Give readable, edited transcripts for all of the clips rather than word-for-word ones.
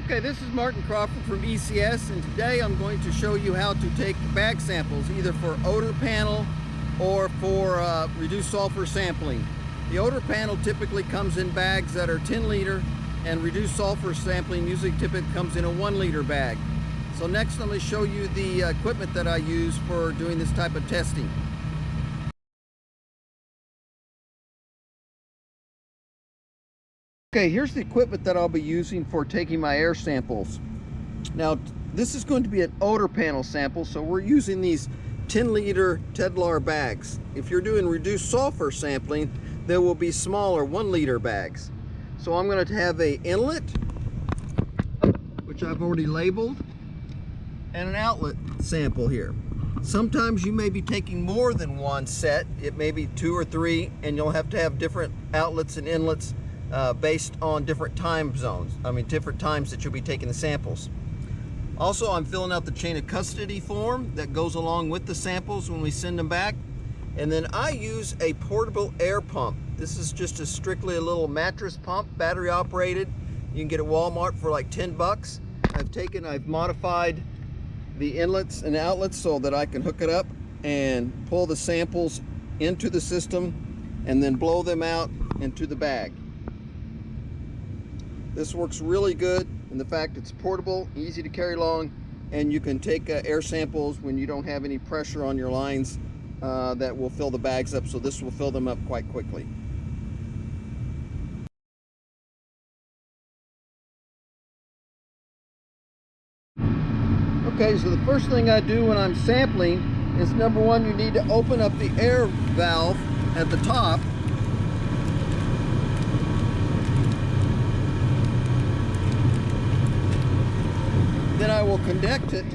Okay, this is Martin Crawford from ECS, and today I'm going to show you how to take bag samples either for odor panel or for reduced sulfur sampling. The odor panel typically comes in bags that are 10 liter, and reduced sulfur sampling usually typically comes in a 1 liter bag. So next I'm going to show you the equipment that I use for doing this type of testing. Okay, here's the equipment that I'll be using for taking my air samples. Now, this is going to be an odor panel sample, so we're using these 10 liter Tedlar bags. If you're doing reduced sulfur sampling, there will be smaller 1 liter bags. So I'm going to have an inlet, which I've already labeled, and an outlet sample here. Sometimes you may be taking more than one set. It may be 2 or 3, and you'll have to have different outlets and inlets based on different time zones. Different times that you'll be taking the samples. Also, I'm filling out the chain of custody form that goes along with the samples when we send them back. And then I use a portable air pump. This is just strictly a little mattress pump, battery operated. You can get it at Walmart for like 10 bucks. I've modified the inlets and outlets so that I can hook it up and pull the samples into the system and then blow them out into the bag. This works really good in the fact it's portable, easy to carry along, and you can take air samples when you don't have any pressure on your lines that will fill the bags up, so this will fill them up quite quickly. Okay, so the first thing I do when I'm sampling is, number one, you need to open up the air valve at the top. Then I will connect it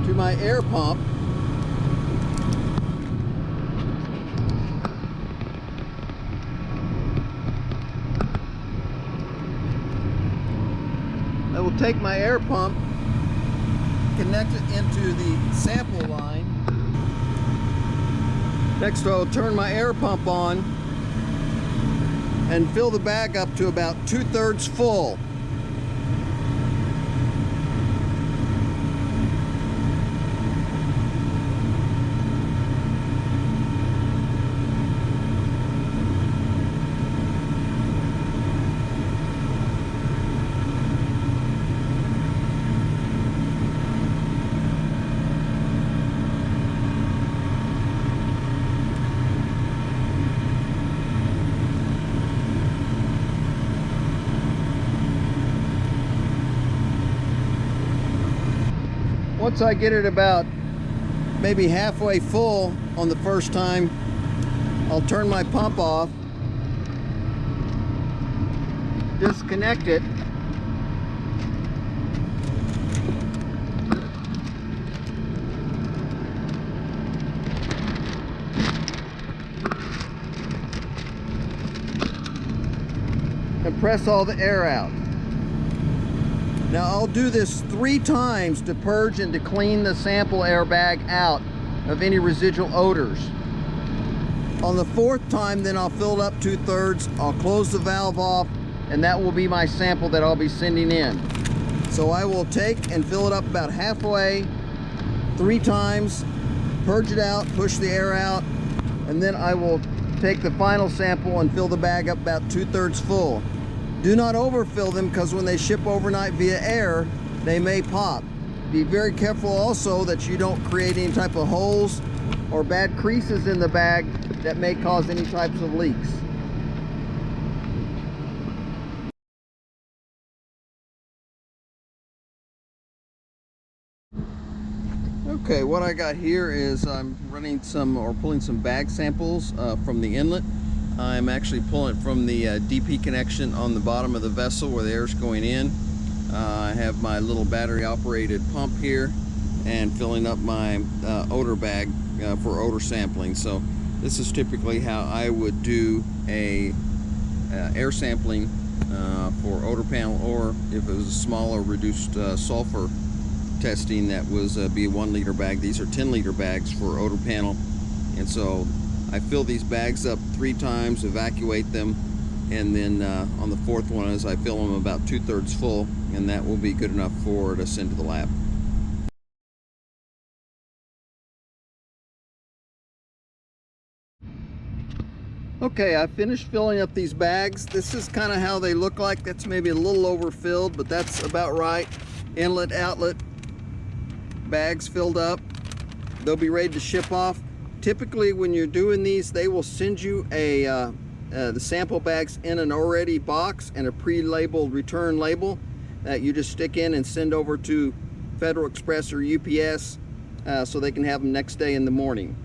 to my air pump. I will take my air pump, connect it into the sample line. Next, I will turn my air pump on and fill the bag up to about 2/3 full. Once I get it about maybe halfway full on the first time, I'll turn my pump off, disconnect it, and press all the air out. Now I'll do this 3 times to purge and to clean the sample airbag out of any residual odors. On the 4th time, then I'll fill it up 2/3, I'll close the valve off, and that will be my sample that I'll be sending in. So I will take and fill it up about halfway, 3 times, purge it out, push the air out, and then I will take the final sample and fill the bag up about 2/3 full. Do not overfill them, because when they ship overnight via air, they may pop. Be very careful also that you don't create any type of holes or bad creases in the bag that may cause any types of leaks. Okay, what I got here is I'm running pulling some bag samples from the inlet. I'm actually pulling it from the DP connection on the bottom of the vessel where the air is going in. I have my little battery operated pump here and filling up my odor bag for odor sampling. So this is typically how I would do a air sampling for odor panel, or if it was a smaller reduced sulfur testing, that was be a 1 liter bag. These are 10 liter bags for odor panel, and so I fill these bags up 3 times, evacuate them, and then on the fourth one, as I fill them about 2/3 full, and that will be good enough for to send to the lab. Okay, I finished filling up these bags. This is kind of how they look like. That's maybe a little overfilled, but that's about right. Inlet, outlet, bags filled up. They'll be ready to ship off. Typically, when you're doing these, they will send you the sample bags in an already box and a pre-labeled return label that you just stick in and send over to Federal Express or UPS so they can have them next day in the morning.